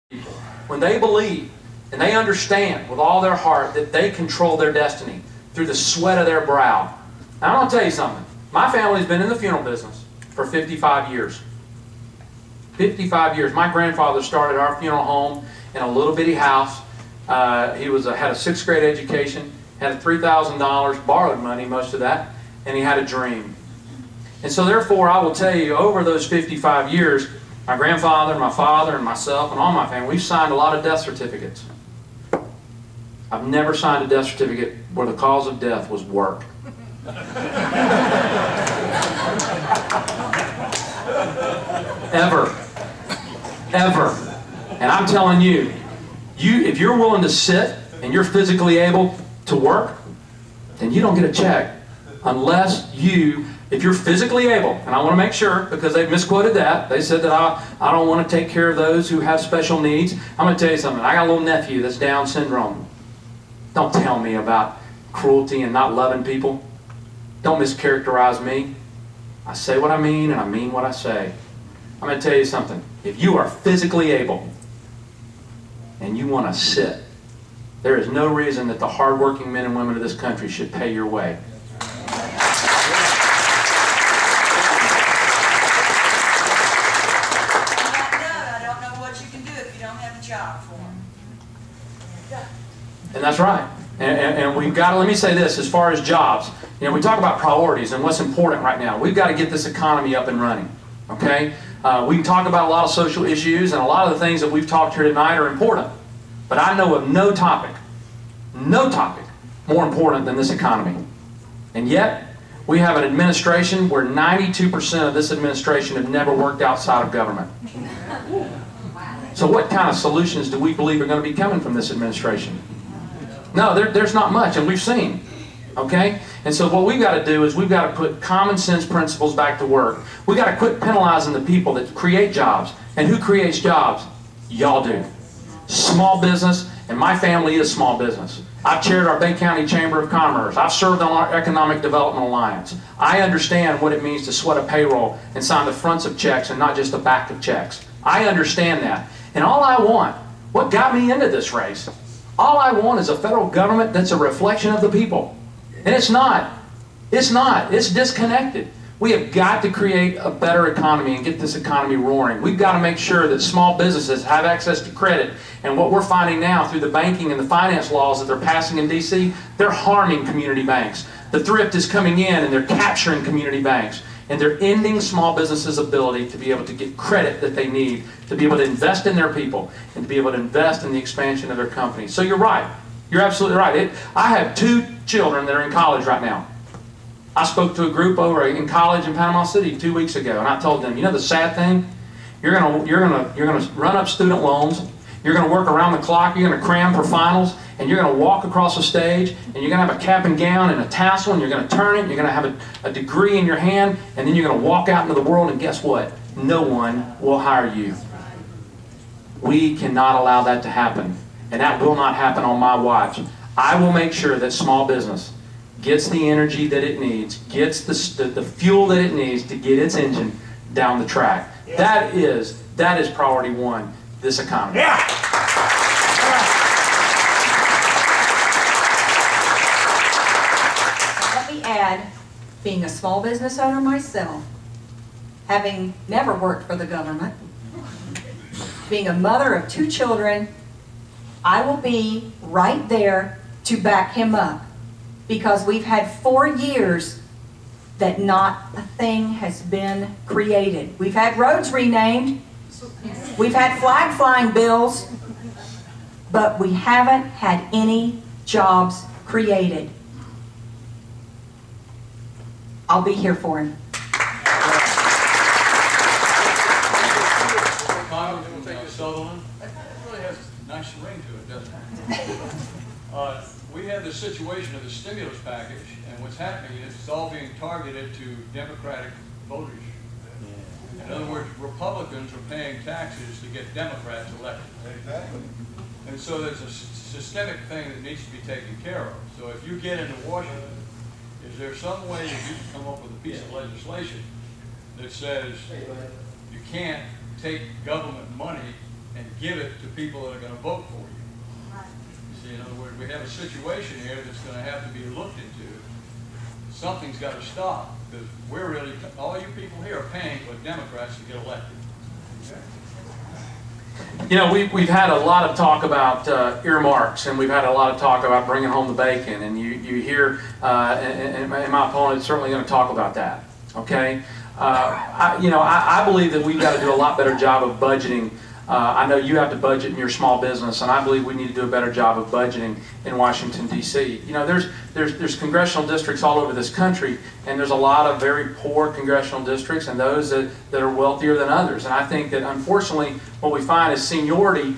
people, when they believe and they understand with all their heart that they control their destiny through the sweat of their brow. Now, I'm going to tell you something. My family's been in the funeral business for 55 years. 55 years. My grandfather started our funeral home in a little bitty house. He had a 6th grade education, had $3,000, borrowed money, most of that, and he had a dream. And so therefore, I will tell you, over those 55 years, my grandfather, my father, and myself, and all my family, we've signed a lot of death certificates. I've never signed a death certificate where the cause of death was work. Ever. Ever. And I'm telling you, if you're willing to sit and you're physically able to work, then you don't get a check unless if you're physically able, and I want to make sure, because they've misquoted that. They said that I don't want to take care of those who have special needs. I'm going to tell you something. I got a little nephew that's Down syndrome. Don't tell me about cruelty and not loving people. Don't mischaracterize me. I say what I mean, and I mean what I say. I'm going to tell you something. If you are physically able and you want to sit, there is no reason that the hardworking men and women of this country should pay your way. And that's right. And we've got to, let me say this, as far as jobs, we talk about priorities and what's important right now. We've got to get this economy up and running, okay? We can talk about a lot of social issues, and a lot of the things that we've talked here tonight are important. But I know of no topic more important than this economy. And yet, we have an administration where 92% of this administration have never worked outside of government. So what kind of solutions do we believe are going to be coming from this administration? No, there's not much, and we've seen. Okay? And so what we've got to do is we've got to put common sense principles back to work. We've got to quit penalizing the people that create jobs. And who creates jobs? Y'all do. Small business, and my family is small business. I've chaired our Bay County Chamber of Commerce. I've served on our Economic Development Alliance. I understand what it means to sweat a payroll and sign the fronts of checks and not just the back of checks. I understand that. And all I want, what got me into this race, all I want is a federal government that's a reflection of the people. And it's not. It's not. It's disconnected. We have got to create a better economy and get this economy roaring. We've got to make sure that small businesses have access to credit. And what we're finding now through the banking and the finance laws that they're passing in D.C., they're harming community banks. The thrift is coming in and they're capturing community banks. And they're ending small businesses' ability to be able to get credit that they need, to be able to invest in their people, and to be able to invest in the expansion of their companies. So you're right. You're absolutely right. I have 2 children that are in college right now. I spoke to a group over in college in Panama City 2 weeks ago, and I told them, you know the sad thing? You're gonna run up student loans. You're going to work around the clock. You're going to cram for finals, and you're going to walk across the stage, and you're going to have a cap and gown and a tassel, and you're going to turn it, and you're going to have a degree in your hand, and then you're going to walk out into the world, and guess what? No one will hire you. We cannot allow that to happen, and that will not happen on my watch. I will make sure that small business gets the energy that it needs, gets the fuel that it needs to get its engine down the track. That is priority 1. This economy. Yeah. Let me add, being a small business owner myself, having never worked for the government, being a mother of 2 children, I will be right there to back him up, because we've had 4 years that not a thing has been created. We've had roads renamed. We've had flag flying bills, but we haven't had any jobs created. I'll be here for him. Sutherland. That really has a nice ring to it, doesn't it? We have the situation of the stimulus package, and what's happening is it's all being targeted to Democratic voters. In other words, Republicans are paying taxes to get Democrats elected. Exactly. And so there's a systemic thing that needs to be taken care of. So if you get into Washington, is there some way that you can come up with a piece of legislation that says you can't take government money and give it to people that are going to vote for you. You see, in other words, we have a situation here that's going to have to be looked into. Something's got to stop, because we're really, all you people here are paying for Democrats to get elected. Okay? You know, we've had a lot of talk about earmarks, and we've had a lot of talk about bringing home the bacon, and you hear, and my opponent is certainly going to talk about that, okay? I believe that we've got to do a lot better job of budgeting. I know you have to budget in your small business, and I believe we need to do a better job of budgeting in Washington, D.C. You know, there's congressional districts all over this country, and there's a lot of very poor congressional districts and those that are wealthier than others. And I think that, unfortunately, what we find is seniority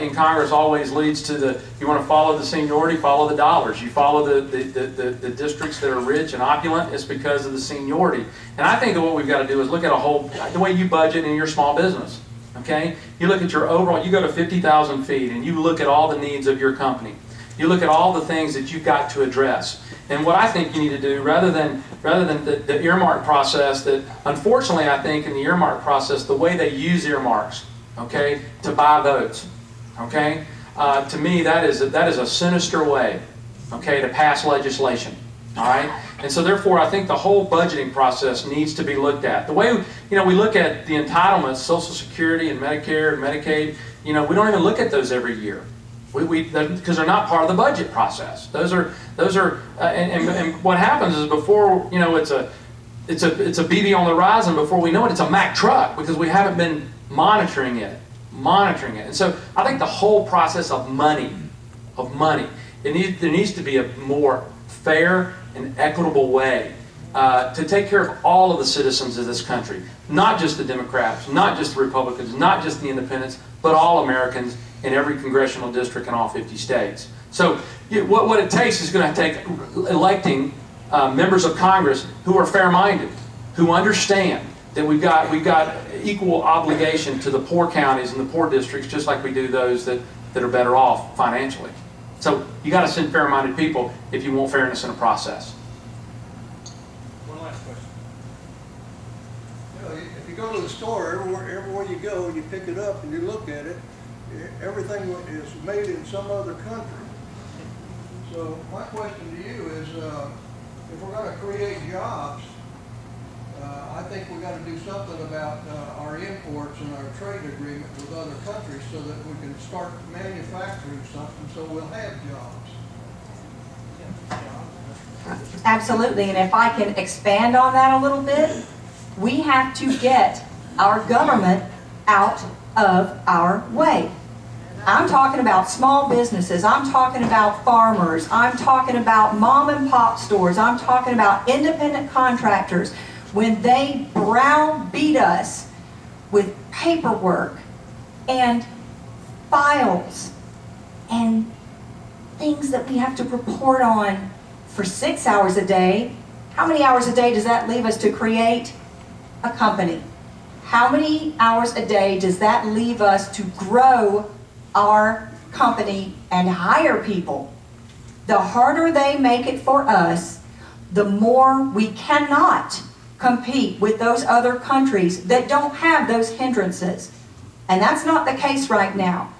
in Congress always leads to you want to follow the seniority, follow the dollars. You follow the districts that are rich and opulent, it's because of the seniority. And I think that what we've got to do is look at the way you budget in your small business. Okay? You look at your overall, you go to 50,000 feet and you look at all the needs of your company. You look at all the things that you've got to address. And what I think you need to do, rather than the earmark process, that unfortunately I think in the earmark process, the way they use earmarks, okay, to buy votes, okay, to me that is a sinister way, okay, to pass legislation. All right? And so therefore I think the whole budgeting process needs to be looked at. The way, we look at the entitlements, Social Security and Medicare and Medicaid, we don't even look at those every year. Because they're not part of the budget process. Those are and what happens is before, it's a BB on the horizon, before we know it, it's a Mack truck, because we haven't been monitoring it. And so I think the whole process of money, there needs to be a more fair and equitable way to take care of all of the citizens of this country. Not just the Democrats, not just the Republicans, not just the Independents, but all Americans in every congressional district in all 50 states. So what it takes is going to take electing members of Congress who are fair-minded, who understand that we've got equal obligation to the poor counties and the poor districts, just like we do those that are better off financially. So you got to send fair-minded people if you want fairness in a process. One last question. If you go to the store, everywhere you go, you pick it up and you look at it, everything is made in some other country. So my question to you is, if we're going to create jobs, I think we've got to do something about our imports and our trade agreement with other countries so that we can start manufacturing something so we'll have jobs. Absolutely, and if I can expand on that a little bit, we have to get our government out of our way. I'm talking about small businesses, I'm talking about farmers, I'm talking about mom and pop stores, I'm talking about independent contractors. When they browbeat us with paperwork and files and things that we have to report on for 6 hours a day, how many hours a day does that leave us to create a company? How many hours a day does that leave us to grow our company and hire people? The harder they make it for us, the more we cannot compete with those other countries that don't have those hindrances. And that's not the case right now.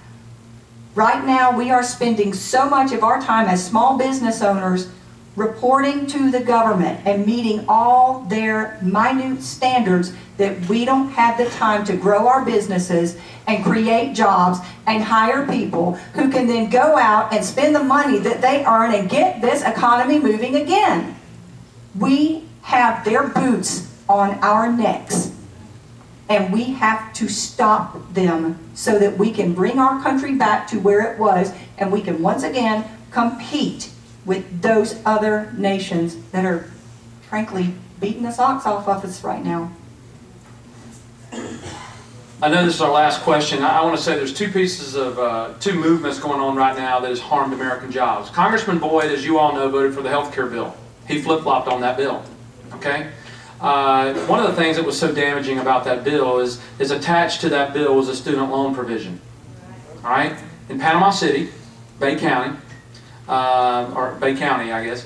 Right now we are spending so much of our time as small business owners reporting to the government and meeting all their minute standards that we don't have the time to grow our businesses and create jobs and hire people who can then go out and spend the money that they earn and get this economy moving again. We have their boots on our necks, and we have to stop them so that we can bring our country back to where it was, and we can once again compete with those other nations that are frankly beating the socks off of us right now. I know this is our last question. I want to say there's two movements going on right now that has harmed American jobs. Congressman Boyd, as you all know, voted for the health care bill. He flip-flopped on that bill. Okay? One of the things that was so damaging about that bill is attached to that bill was a student loan provision. All right? In Panama City, Bay County, I guess,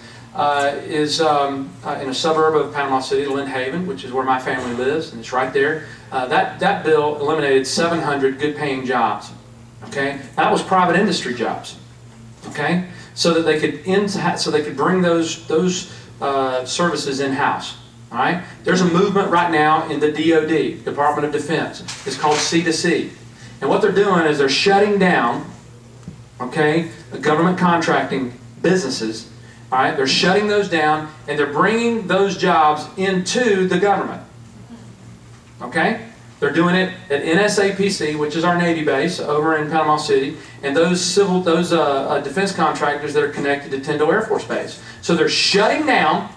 is in a suburb of Panama City, Lynn Haven, which is where my family lives, and it's right there. that bill eliminated 700 good-paying jobs. Okay, that was private industry jobs. Okay, so that they could bring those services in-house. All right, there's a movement right now in the DoD, Department of Defense. It's called C2C, and what they're doing is they're shutting down, okay, the government contracting businesses. All right, they're shutting those down, and they're bringing those jobs into the government. Okay, they're doing it at NSAPC, which is our Navy base over in Panama City, and those defense contractors that are connected to Tyndall Air Force Base. So they're shutting down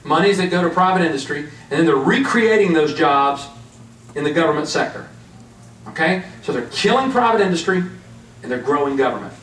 monies that go to private industry, and then they're recreating those jobs in the government sector. Okay, so they're killing private industry, and they're growing government.